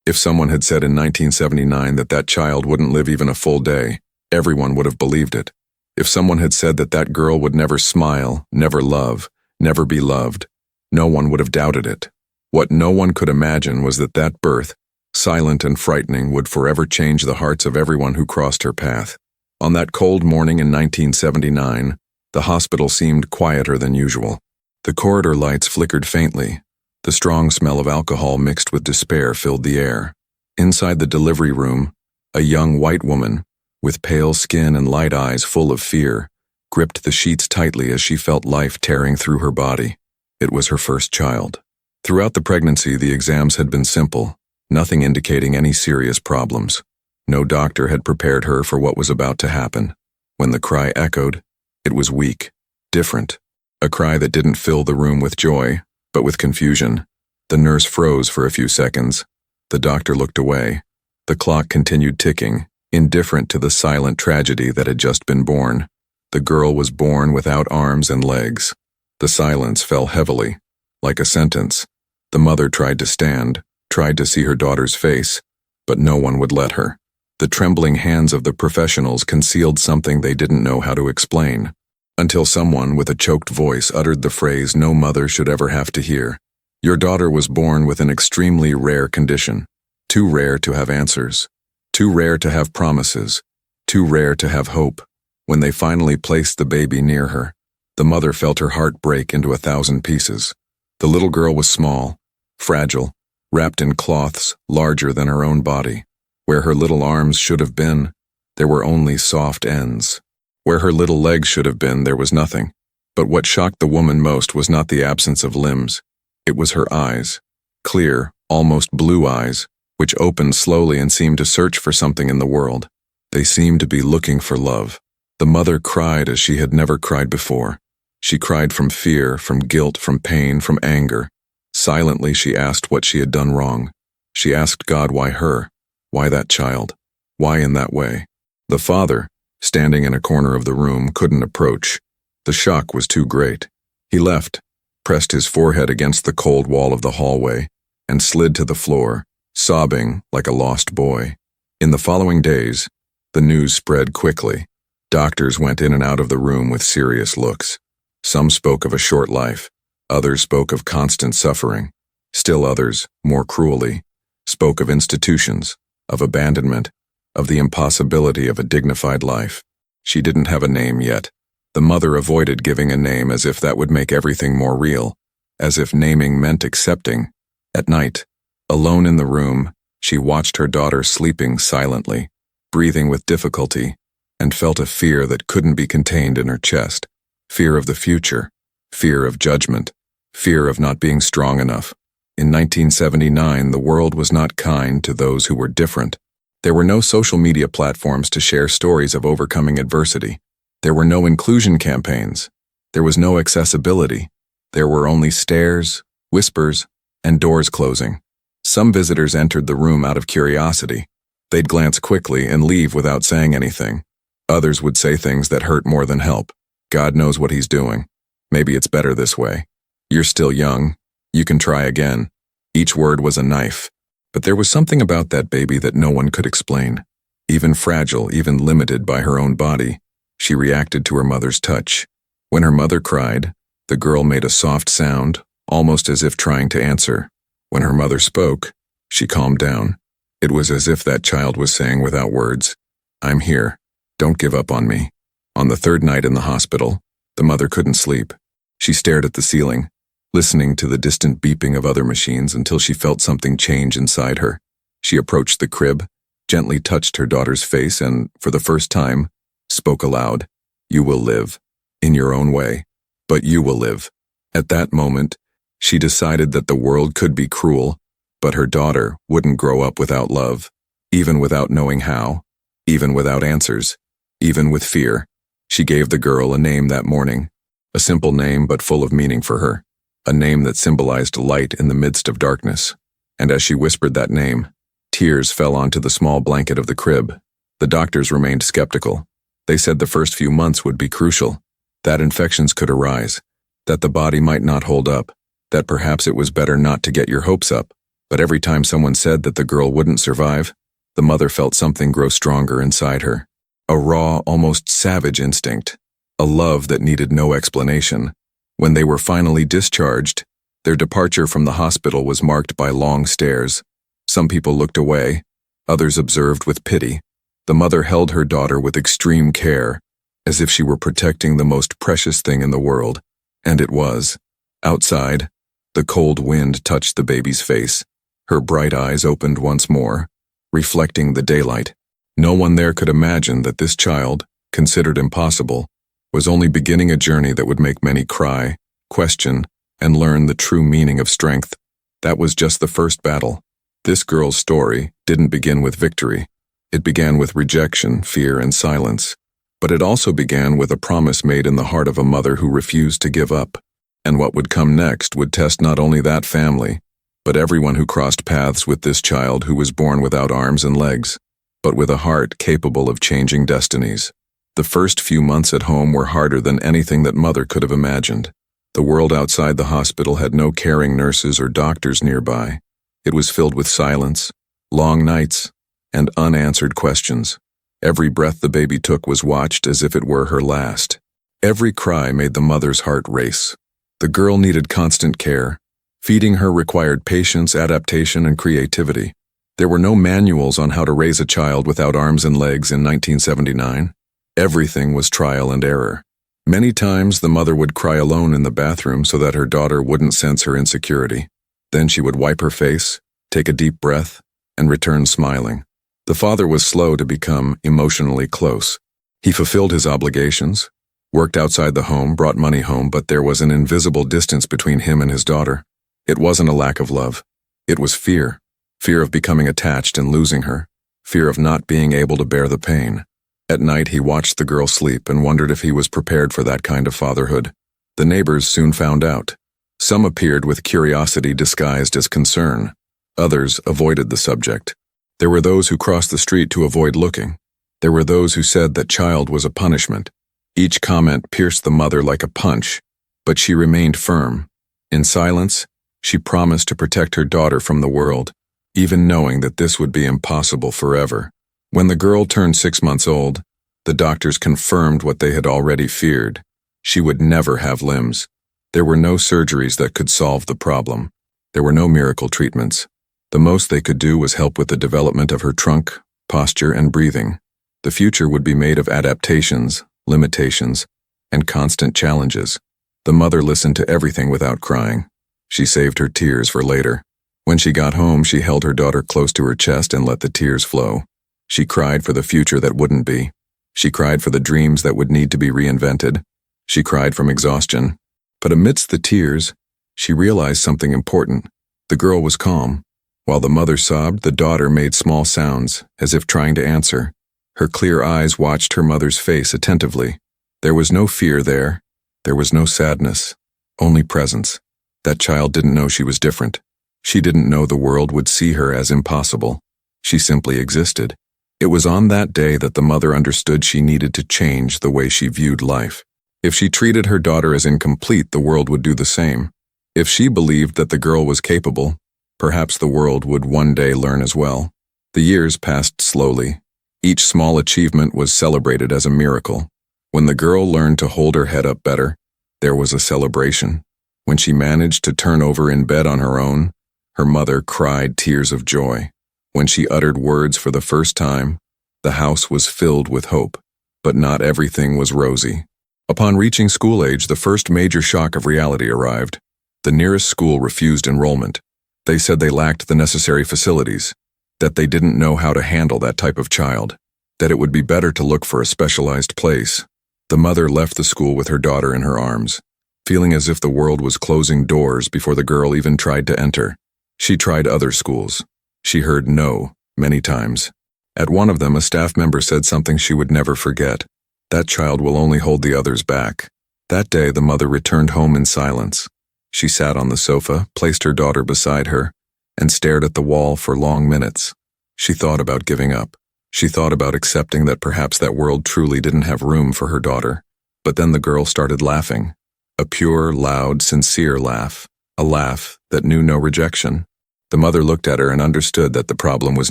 If someone had said in 1979 that that child wouldn't live even a full day, everyone would have believed it. If someone had said that that girl would never smile, never love, never be loved, no one would have doubted it. What no one could imagine was that that birth, silent and frightening, would forever change the hearts of everyone who crossed her path. On that cold morning in 1979, the hospital seemed quieter than usual. The corridor lights flickered faintly. The strong smell of alcohol mixed with despair filled the air. Inside the delivery room, a young white woman, with pale skin and light eyes full of fear, gripped the sheets tightly as she felt life tearing through her body. It was her first child. Throughout the pregnancy, the exams had been simple, nothing indicating any serious problems. No doctor had prepared her for what was about to happen. When the cry echoed, it was weak, different. A cry that didn't fill the room with joy, but with confusion. The nurse froze for a few seconds. The doctor looked away. The clock continued ticking, indifferent to the silent tragedy that had just been born. The girl was born without arms and legs. The silence fell heavily, like a sentence. The mother tried to stand, tried to see her daughter's face, but no one would let her. The trembling hands of the professionals concealed something they didn't know how to explain, until someone with a choked voice uttered the phrase no mother should ever have to hear. Your daughter was born with an extremely rare condition, too rare to have answers, too rare to have promises, too rare to have hope. When they finally placed the baby near her, the mother felt her heart break into 1,000 pieces. The little girl was small, fragile, wrapped in cloths larger than her own body. Where her little arms should have been, there were only soft ends. Where her little legs should have been, there was nothing. But what shocked the woman most was not the absence of limbs. It was her eyes, clear, almost blue eyes, which opened slowly and seemed to search for something in the world. They seemed to be looking for love. The mother cried as she had never cried before. She cried from fear, from guilt, from pain, from anger. Silently she asked what she had done wrong. She asked God why her. Why that child? Why in that way? The father, standing in a corner of the room, couldn't approach. The shock was too great. He left, pressed his forehead against the cold wall of the hallway, and slid to the floor, sobbing like a lost boy. In the following days, the news spread quickly. Doctors went in and out of the room with serious looks. Some spoke of a short life. Others spoke of constant suffering. Still others, more cruelly, spoke of institutions, of abandonment, of the impossibility of a dignified life. She didn't have a name yet. The mother avoided giving a name as if that would make everything more real, as if naming meant accepting. At night, alone in the room, she watched her daughter sleeping silently, breathing with difficulty, and felt a fear that couldn't be contained in her chest. Fear of the future, fear of judgment, fear of not being strong enough. In 1979, the world was not kind to those who were different. There were no social media platforms to share stories of overcoming adversity. There were no inclusion campaigns. There was no accessibility. There were only stares, whispers, and doors closing. Some visitors entered the room out of curiosity. They'd glance quickly and leave without saying anything. Others would say things that hurt more than help. God knows what he's doing. Maybe it's better this way. You're still young. You can try again. Each word was a knife. But there was something about that baby that no one could explain. Even fragile, even limited by her own body, she reacted to her mother's touch. When her mother cried, the girl made a soft sound, almost as if trying to answer. When her mother spoke, she calmed down. It was as if that child was saying without words, "I'm here. Don't give up on me." On the third night in the hospital, the mother couldn't sleep. She stared at the ceiling, listening to the distant beeping of other machines until she felt something change inside her. She approached the crib, gently touched her daughter's face, and, for the first time, spoke aloud. "You will live. In your own way. But you will live." At that moment, she decided that the world could be cruel, but her daughter wouldn't grow up without love, even without knowing how, even without answers, even with fear. She gave the girl a name that morning, a simple name but full of meaning for her, a name that symbolized light in the midst of darkness. And as she whispered that name, tears fell onto the small blanket of the crib. The doctors remained skeptical. They said the first few months would be crucial, that infections could arise, that the body might not hold up, that perhaps it was better not to get your hopes up. But every time someone said that the girl wouldn't survive, the mother felt something grow stronger inside her. A raw, almost savage instinct. A love that needed no explanation. When they were finally discharged, their departure from the hospital was marked by long stares. Some people looked away, others observed with pity. The mother held her daughter with extreme care, as if she were protecting the most precious thing in the world. And it was. Outside, the cold wind touched the baby's face. Her bright eyes opened once more, reflecting the daylight. No one there could imagine that this child, considered impossible, was only beginning a journey that would make many cry, question, and learn the true meaning of strength. That was just the first battle. This girl's story didn't begin with victory. It began with rejection, fear, and silence. But it also began with a promise made in the heart of a mother who refused to give up. And what would come next would test not only that family, but everyone who crossed paths with this child who was born without arms and legs, but with a heart capable of changing destinies. The first few months at home were harder than anything that mother could have imagined. The world outside the hospital had no caring nurses or doctors nearby. It was filled with silence, long nights, and unanswered questions. Every breath the baby took was watched as if it were her last. Every cry made the mother's heart race. The girl needed constant care. Feeding her required patience, adaptation, and creativity. There were no manuals on how to raise a child without arms and legs in 1979. Everything was trial and error. Many times the mother would cry alone in the bathroom so that her daughter wouldn't sense her insecurity. Then she would wipe her face, take a deep breath, and return smiling. The father was slow to become emotionally close. He fulfilled his obligations, worked outside the home, brought money home, but there was an invisible distance between him and his daughter. It wasn't a lack of love. It was fear. Fear of becoming attached and losing her. Fear of not being able to bear the pain. At night he watched the girl sleep and wondered if he was prepared for that kind of fatherhood. The neighbors soon found out. Some appeared with curiosity disguised as concern. Others avoided the subject. There were those who crossed the street to avoid looking. There were those who said that child was a punishment. Each comment pierced the mother like a punch, but she remained firm. In silence, she promised to protect her daughter from the world, even knowing that this would be impossible forever. When the girl turned 6 months old, the doctors confirmed what they had already feared. She would never have limbs. There were no surgeries that could solve the problem. There were no miracle treatments. The most they could do was help with the development of her trunk, posture, and breathing. The future would be made of adaptations, limitations, and constant challenges. The mother listened to everything without crying. She saved her tears for later. When she got home, she held her daughter close to her chest and let the tears flow. She cried for the future that wouldn't be. She cried for the dreams that would need to be reinvented. She cried from exhaustion. But amidst the tears, she realized something important. The girl was calm. While the mother sobbed, the daughter made small sounds, as if trying to answer. Her clear eyes watched her mother's face attentively. There was no fear there. There was no sadness. Only presence. That child didn't know she was different. She didn't know the world would see her as impossible. She simply existed. It was on that day that the mother understood she needed to change the way she viewed life. If she treated her daughter as incomplete, the world would do the same. If she believed that the girl was capable, perhaps the world would one day learn as well. The years passed slowly. Each small achievement was celebrated as a miracle. When the girl learned to hold her head up better, there was a celebration. When she managed to turn over in bed on her own, her mother cried tears of joy. When she uttered words for the first time, the house was filled with hope. But not everything was rosy. Upon reaching school age, the first major shock of reality arrived. The nearest school refused enrollment. They said they lacked the necessary facilities, that they didn't know how to handle that type of child, that it would be better to look for a specialized place. The mother left the school with her daughter in her arms, feeling as if the world was closing doors before the girl even tried to enter. She tried other schools. She heard no many times. At one of them, a staff member said something she would never forget. That child will only hold the others back. That day, the mother returned home in silence. She sat on the sofa, placed her daughter beside her, and stared at the wall for long minutes. She thought about giving up. She thought about accepting that perhaps that world truly didn't have room for her daughter. But then the girl started laughing. A pure, loud, sincere laugh. A laugh that knew no rejection. The mother looked at her and understood that the problem was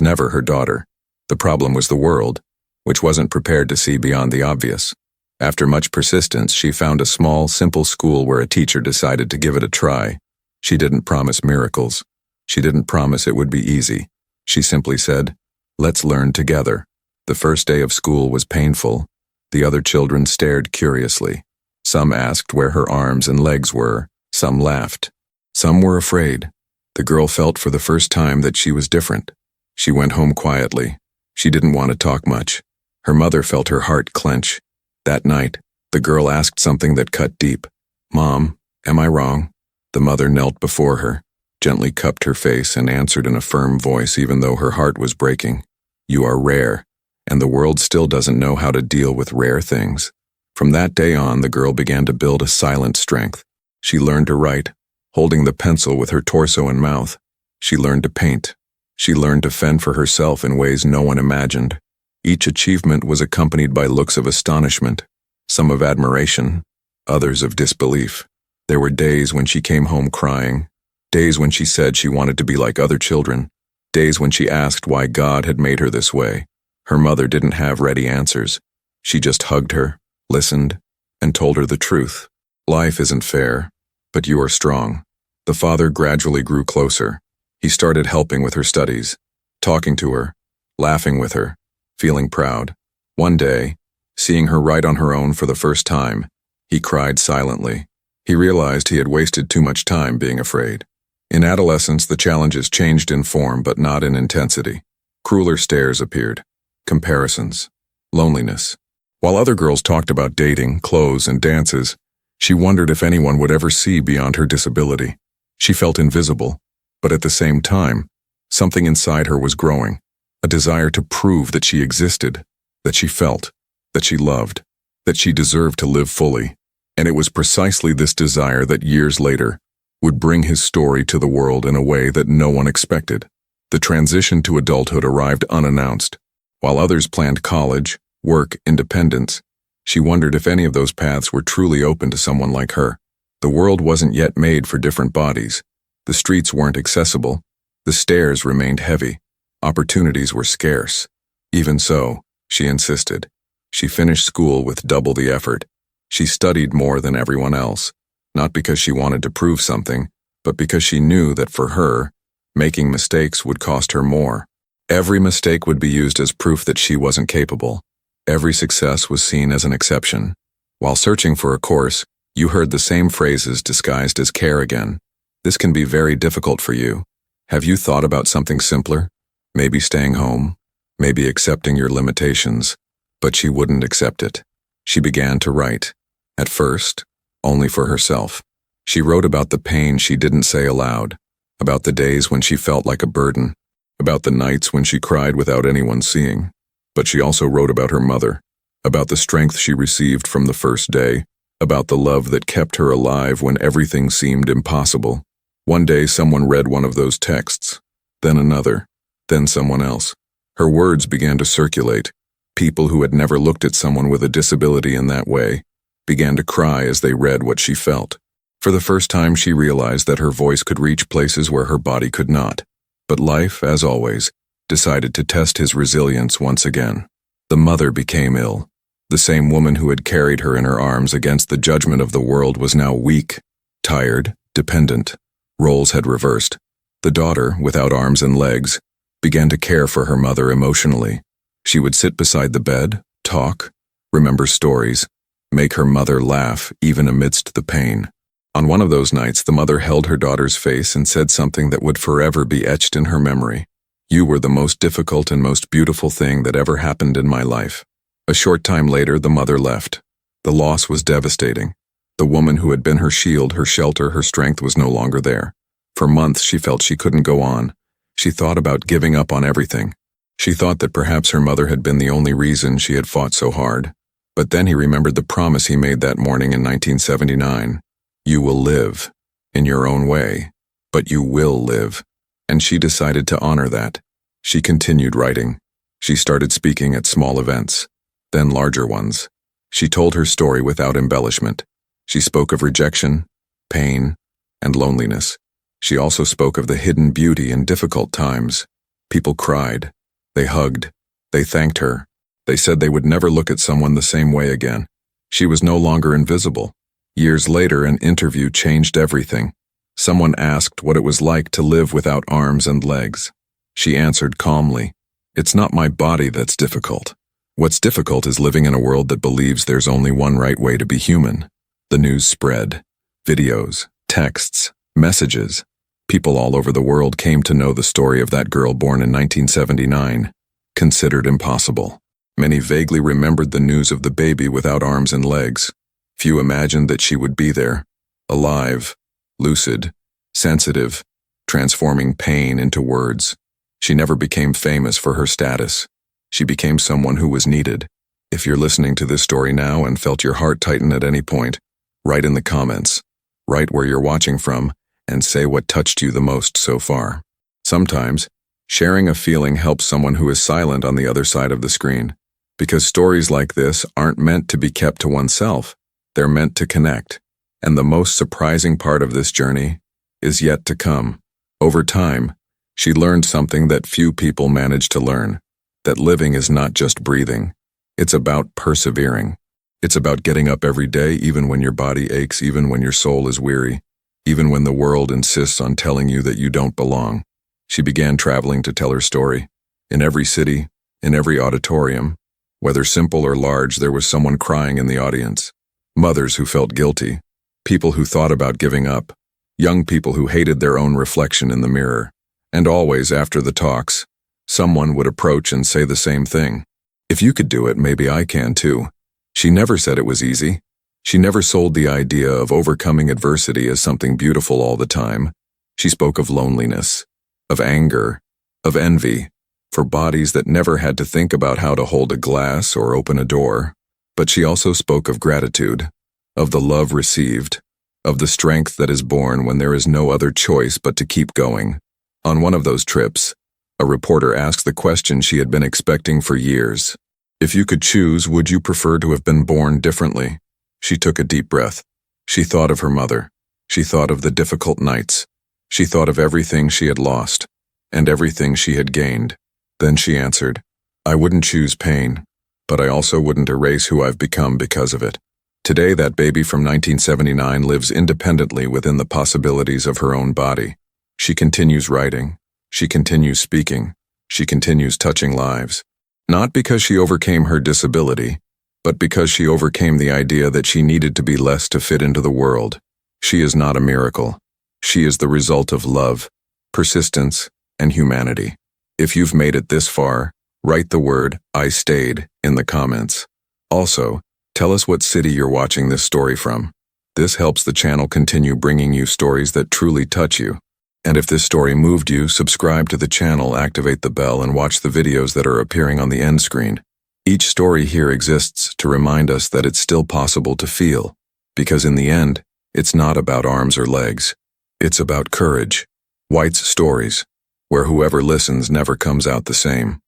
never her daughter. The problem was the world, which wasn't prepared to see beyond the obvious. After much persistence, she found a small, simple school where a teacher decided to give it a try. She didn't promise miracles. She didn't promise it would be easy. She simply said, "Let's learn together." The first day of school was painful. The other children stared curiously. Some asked where her arms and legs were. Some laughed. Some were afraid. The girl felt for the first time that she was different. She went home quietly. She didn't want to talk much. Her mother felt her heart clench. That night, the girl asked something that cut deep. "Mom, am I wrong?" The mother knelt before her, gently cupped her face and answered in a firm voice even though her heart was breaking. "You are rare, and the world still doesn't know how to deal with rare things." From that day on, the girl began to build a silent strength. She learned to write, holding the pencil with her torso and mouth. She learned to paint. She learned to fend for herself in ways no one imagined. Each achievement was accompanied by looks of astonishment, some of admiration, others of disbelief. There were days when she came home crying, days when she said she wanted to be like other children, days when she asked why God had made her this way. Her mother didn't have ready answers. She just hugged her, listened, and told her the truth. Life isn't fair, but you are strong. The father gradually grew closer. He started helping with her studies, talking to her, laughing with her, feeling proud. One day, seeing her write on her own for the first time, he cried silently. He realized he had wasted too much time being afraid. In adolescence, the challenges changed in form but not in intensity. Crueler stares appeared, comparisons, loneliness. While other girls talked about dating, clothes, and dances, she wondered if anyone would ever see beyond her disability. She felt invisible, but at the same time, something inside her was growing, a desire to prove that she existed, that she felt, that she loved, that she deserved to live fully. And it was precisely this desire that years later would bring his story to the world in a way that no one expected. The transition to adulthood arrived unannounced. While others planned college, work, independence, she wondered if any of those paths were truly open to someone like her. The world wasn't yet made for different bodies. The streets weren't accessible. The stairs remained heavy. Opportunities were scarce. Even so, she insisted. She finished school with double the effort. She studied more than everyone else, not because she wanted to prove something, but because she knew that for her, making mistakes would cost her more. Every mistake would be used as proof that she wasn't capable. Every success was seen as an exception. While searching for a course, you heard the same phrases disguised as care again. This can be very difficult for you. Have you thought about something simpler? Maybe staying home, maybe accepting your limitations. But she wouldn't accept it. She began to write. At first, only for herself. She wrote about the pain she didn't say aloud, about the days when she felt like a burden, about the nights when she cried without anyone seeing. But she also wrote about her mother, about the strength she received from the first day, about the love that kept her alive when everything seemed impossible. One day someone read one of those texts, then another, then someone else. Her words began to circulate. People who had never looked at someone with a disability in that way began to cry as they read what she felt. For the first time, she realized that her voice could reach places where her body could not. But life, as always, decided to test his resilience once again. The mother became ill. The same woman who had carried her in her arms against the judgment of the world was now weak, tired, dependent. Roles had reversed. The daughter, without arms and legs, began to care for her mother emotionally. She would sit beside the bed, talk, remember stories, make her mother laugh even amidst the pain. On one of those nights, the mother held her daughter's face and said something that would forever be etched in her memory. "You were the most difficult and most beautiful thing that ever happened in my life." A short time later, the mother left. The loss was devastating. The woman who had been her shield, her shelter, her strength was no longer there. For months, she felt she couldn't go on. She thought about giving up on everything. She thought that perhaps her mother had been the only reason she had fought so hard. But then he remembered the promise he made that morning in 1979. "You will live, in your own way, but you will live." And she decided to honor that. She continued writing. She started speaking at small events, then larger ones. She told her story without embellishment. She spoke of rejection, pain, and loneliness. She also spoke of the hidden beauty in difficult times. People cried. They hugged. They thanked her. They said they would never look at someone the same way again. She was no longer invisible. Years later, an interview changed everything. Someone asked what it was like to live without arms and legs. She answered calmly, "It's not my body that's difficult. What's difficult is living in a world that believes there's only one right way to be human." The news spread. Videos, texts, messages. People all over the world came to know the story of that girl born in 1979, considered impossible. Many vaguely remembered the news of the baby without arms and legs. Few imagined that she would be there, alive, lucid, sensitive, transforming pain into words. She never became famous for her status. She became someone who was needed. If you're listening to this story now and felt your heart tighten at any point, write in the comments. Write where you're watching from and say what touched you the most so far. Sometimes, sharing a feeling helps someone who is silent on the other side of the screen. Because stories like this aren't meant to be kept to oneself. They're meant to connect. And the most surprising part of this journey is yet to come. Over time, she learned something that few people manage to learn. That living is not just breathing. It's about persevering. It's about getting up every day even when your body aches, even when your soul is weary, even when the world insists on telling you that you don't belong. She began traveling to tell her story. In every city, in every auditorium, whether simple or large, there was someone crying in the audience. Mothers who felt guilty, people who thought about giving up, young people who hated their own reflection in the mirror. And always after the talks, someone would approach and say the same thing. "If you could do it, maybe I can too." She never said it was easy. She never sold the idea of overcoming adversity as something beautiful all the time. She spoke of loneliness, of anger, of envy, for bodies that never had to think about how to hold a glass or open a door. But she also spoke of gratitude, of the love received, of the strength that is born when there is no other choice but to keep going. On one of those trips, a reporter asked the question she had been expecting for years. If you could choose, would you prefer to have been born differently? She took a deep breath. She thought of her mother. She thought of the difficult nights. She thought of everything she had lost, and everything she had gained. Then she answered, "I wouldn't choose pain, but I also wouldn't erase who I've become because of it." Today, that baby from 1979 lives independently within the possibilities of her own body. She continues writing. She continues speaking. She continues touching lives. Not because she overcame her disability, but because she overcame the idea that she needed to be less to fit into the world. She is not a miracle. She is the result of love, persistence, and humanity. If you've made it this far, write the word "I stayed" in the comments. Also, tell us what city you're watching this story from. This helps the channel continue bringing you stories that truly touch you. And if this story moved you, subscribe to the channel, activate the bell, and watch the videos that are appearing on the end screen. Each story here exists to remind us that it's still possible to feel, because in the end, it's not about arms or legs. It's about courage. White's stories, where whoever listens never comes out the same.